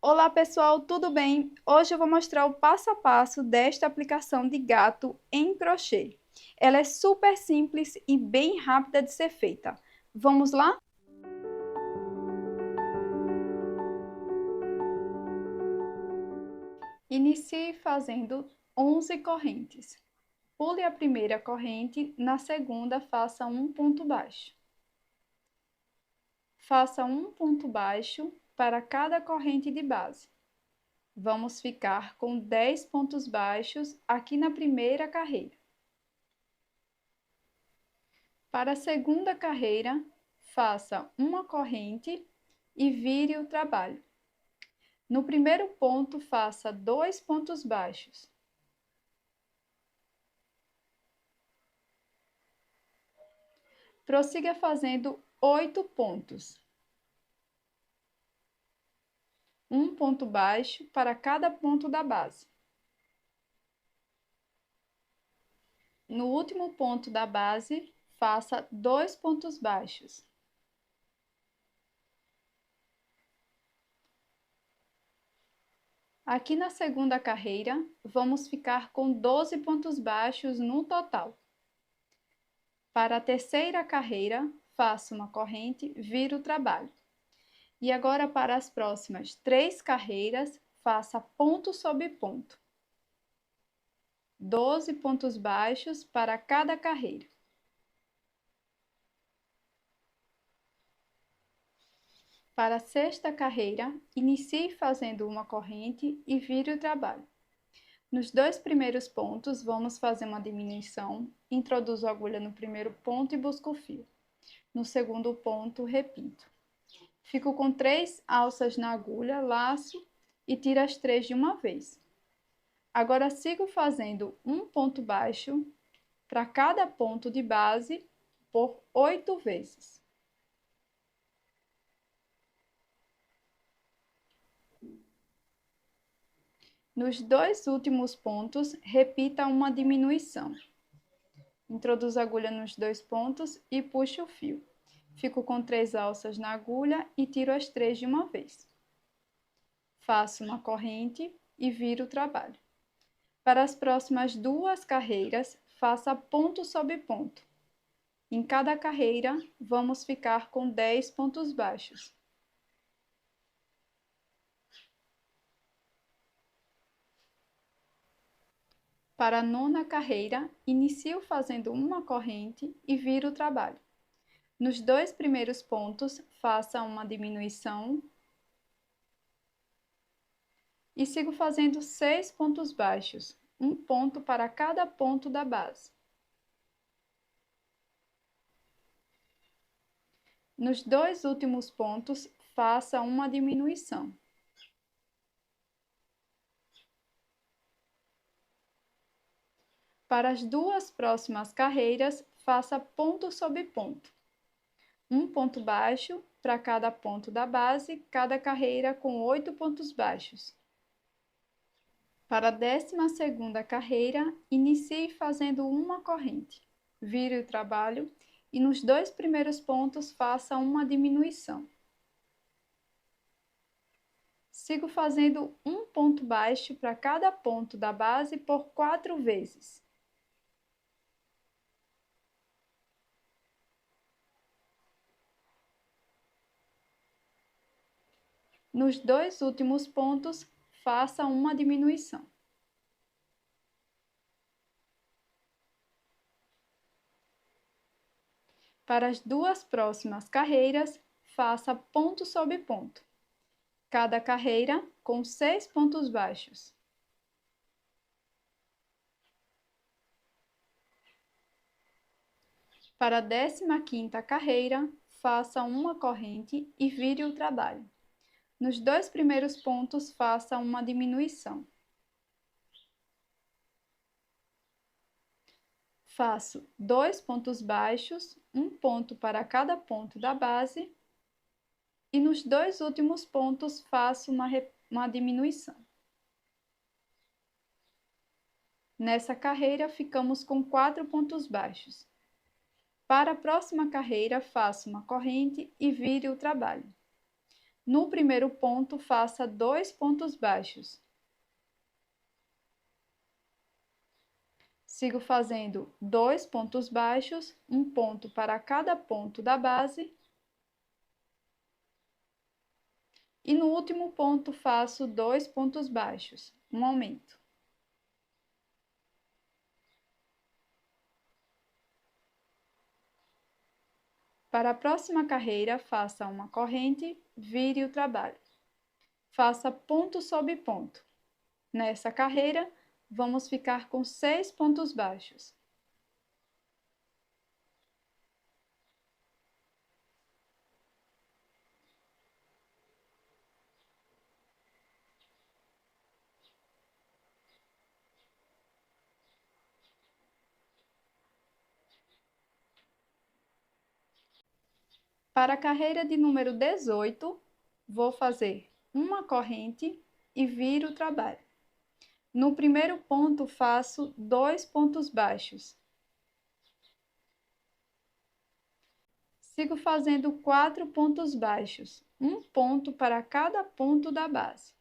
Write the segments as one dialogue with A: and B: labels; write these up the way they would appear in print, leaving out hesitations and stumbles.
A: Olá pessoal, tudo bem? Hoje eu vou mostrar o passo a passo desta aplicação de gato em crochê. Ela é super simples e bem rápida de ser feita. Vamos lá? Inicie fazendo 11 correntes. Pule a primeira corrente, na segunda faça um ponto baixo. Faça um ponto baixo para cada corrente de base. Vamos ficar com 10 pontos baixos aqui na primeira carreira. Para a segunda carreira, faça uma corrente e vire o trabalho. No primeiro ponto, faça 2 pontos baixos. Prossiga fazendo 8 pontos. Um ponto baixo para cada ponto da base. No último ponto da base, faça 2 pontos baixos. Aqui na segunda carreira, vamos ficar com 12 pontos baixos no total. Para a terceira carreira, faça uma corrente, vire o trabalho. E agora, para as próximas 3 carreiras, faça ponto sobre ponto. 12 pontos baixos para cada carreira. Para a sexta carreira, inicie fazendo uma corrente e vire o trabalho. Nos 2 primeiros pontos, vamos fazer uma diminuição. Introduzo a agulha no primeiro ponto e busco o fio. No segundo ponto, repito. Fico com 3 alças na agulha, laço e tiro as 3 de uma vez. Agora, sigo fazendo um ponto baixo para cada ponto de base por 8 vezes. Nos 2 últimos pontos, repita uma diminuição. Introduzo a agulha nos 2 pontos e puxo o fio. Fico com 3 alças na agulha e tiro as 3 de uma vez. Faço uma corrente e viro o trabalho. Para as próximas 2 carreiras, faça ponto sobre ponto. Em cada carreira, vamos ficar com 10 pontos baixos. Para a 9ª carreira, inicio fazendo uma corrente e viro o trabalho. Nos 2 primeiros pontos, faça uma diminuição e sigo fazendo 6 pontos baixos, um ponto para cada ponto da base. Nos 2 últimos pontos, faça uma diminuição. Para as 2 próximas carreiras, faça ponto sobre ponto. Um ponto baixo para cada ponto da base, cada carreira com 8 pontos baixos. Para a 12ª carreira, inicie fazendo uma corrente. Vire o trabalho e nos 2 primeiros pontos faça uma diminuição. Sigo fazendo um ponto baixo para cada ponto da base por 4 vezes. Nos 2 últimos pontos, faça uma diminuição. Para as 2 próximas carreiras, faça ponto sobre ponto. Cada carreira com 6 pontos baixos. Para a 15ª carreira, faça uma corrente e vire o trabalho. Nos 2 primeiros pontos, faça uma diminuição. Faço 2 pontos baixos, um ponto para cada ponto da base, e nos 2 últimos pontos faço uma diminuição. Nessa carreira, ficamos com 4 pontos baixos. Para a próxima carreira, faço uma corrente e vire o trabalho. No primeiro ponto, faça 2 pontos baixos. Sigo fazendo 2 pontos baixos, um ponto para cada ponto da base. E no último ponto, faço 2 pontos baixos, um aumento. Para a próxima carreira, faça uma corrente, vire o trabalho. Faça ponto sobre ponto. Nessa carreira, vamos ficar com 6 pontos baixos. Para a carreira de número 18, vou fazer uma corrente e viro o trabalho. No primeiro ponto, faço 2 pontos baixos. Sigo fazendo 4 pontos baixos, um ponto para cada ponto da base.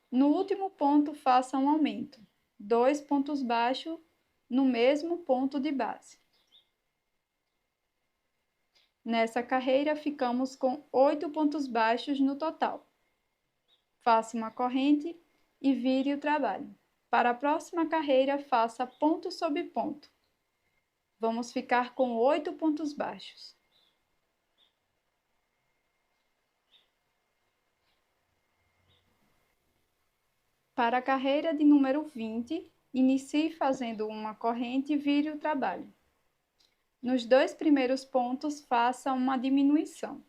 A: No último ponto, faça um aumento, 2 pontos baixos no mesmo ponto de base. Nessa carreira, ficamos com 8 pontos baixos no total. Faça uma corrente e vire o trabalho. Para a próxima carreira, faça ponto sobre ponto. Vamos ficar com 8 pontos baixos. Para a carreira de número 20, inicie fazendo uma corrente e vire o trabalho. Nos 2 primeiros pontos, faça uma diminuição.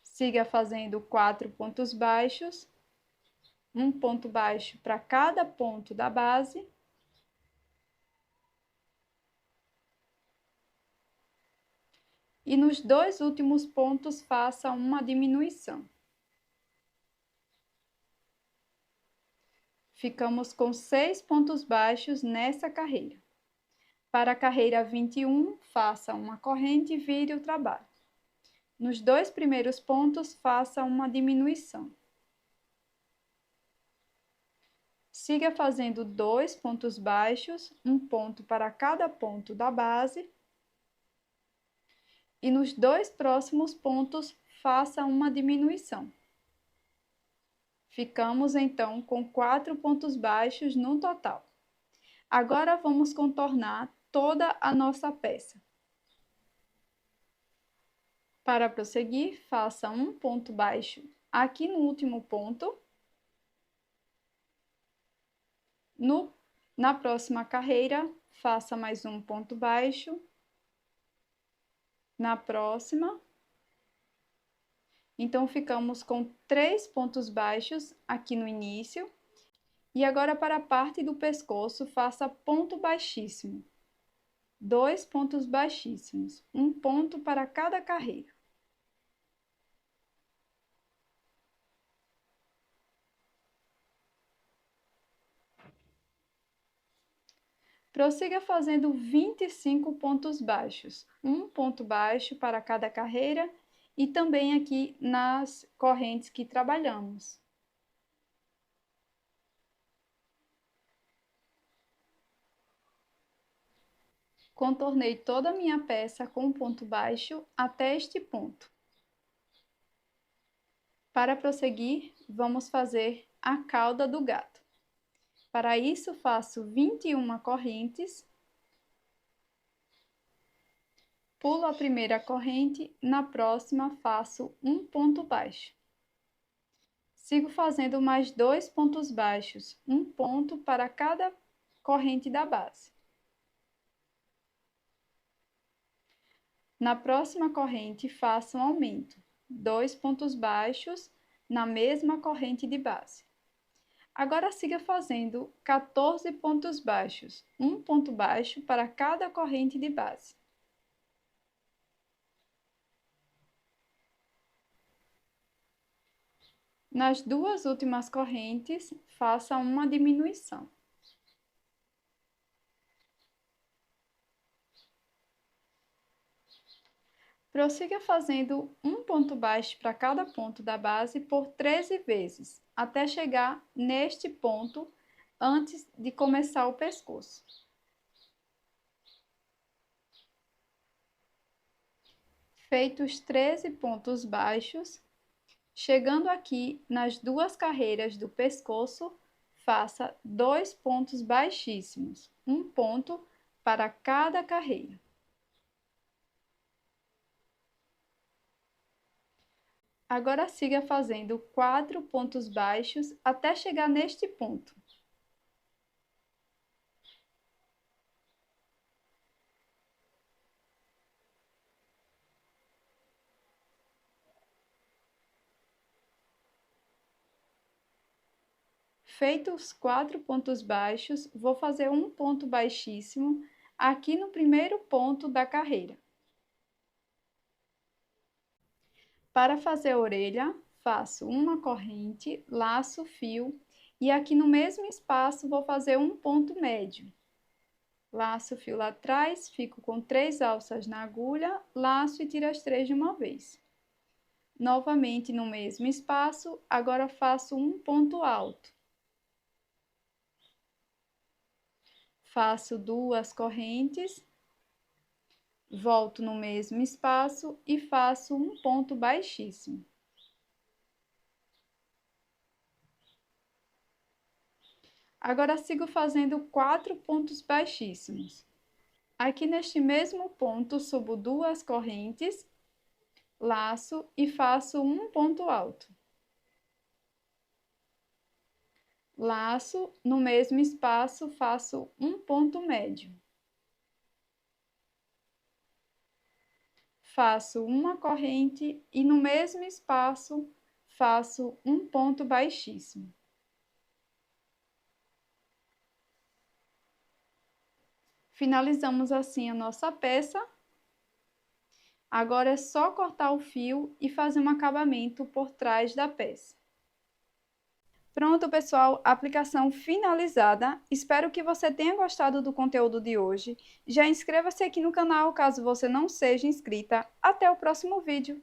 A: Siga fazendo 4 pontos baixos, um ponto baixo para cada ponto da base. E nos 2 últimos pontos, faça uma diminuição. Ficamos com 6 pontos baixos nessa carreira. Para a carreira 21, faça uma corrente e vire o trabalho. Nos 2 primeiros pontos, faça uma diminuição. Siga fazendo 2 pontos baixos, um ponto para cada ponto da base. E nos 2 próximos pontos, faça uma diminuição. Ficamos, então, com 4 pontos baixos no total. Agora, vamos contornar toda a nossa peça. Para prosseguir, faça um ponto baixo aqui no último ponto. Na próxima carreira, faça mais um ponto baixo. Na próxima. Então, ficamos com 3 pontos baixos aqui no início. E agora, para a parte do pescoço, faça ponto baixíssimo. 2 pontos baixíssimos, um ponto para cada carreira. Prossiga fazendo 25 pontos baixos, um ponto baixo para cada carreira e também aqui nas correntes que trabalhamos. Contornei toda a minha peça com um ponto baixo até este ponto. Para prosseguir, vamos fazer a cauda do gato. Para isso, faço 21 correntes. Pulo a primeira corrente, na próxima faço um ponto baixo. Sigo fazendo mais 2 pontos baixos, um ponto para cada corrente da base. Na próxima corrente, faço um aumento, 2 pontos baixos na mesma corrente de base. Agora, siga fazendo 14 pontos baixos, um ponto baixo para cada corrente de base. Nas duas últimas correntes, faça uma diminuição. Prossiga fazendo um ponto baixo para cada ponto da base por 13 vezes, até chegar neste ponto antes de começar o pescoço. Feitos 13 pontos baixos, chegando aqui nas duas carreiras do pescoço, faça 2 pontos baixíssimos, um ponto para cada carreira. Agora siga fazendo 4 pontos baixos até chegar neste ponto. Feitos os 4 pontos baixos, vou fazer um ponto baixíssimo aqui no primeiro ponto da carreira. Para fazer a orelha, faço uma corrente, laço o fio e aqui no mesmo espaço vou fazer um ponto médio. Laço o fio lá atrás, fico com 3 alças na agulha, laço e tiro as 3 de uma vez. Novamente no mesmo espaço, agora faço um ponto alto. Faço 2 correntes, volto no mesmo espaço e faço um ponto baixíssimo. Agora sigo fazendo 4 pontos baixíssimos. Aqui neste mesmo ponto, subo 2 correntes, laço e faço um ponto alto. Laço, no mesmo espaço, faço um ponto médio. Faço uma corrente e no mesmo espaço, faço um ponto baixíssimo. Finalizamos assim a nossa peça. Agora é só cortar o fio e fazer um acabamento por trás da peça. Pronto, pessoal, aplicação finalizada. Espero que você tenha gostado do conteúdo de hoje. Já inscreva-se aqui no canal caso você não seja inscrita. Até o próximo vídeo.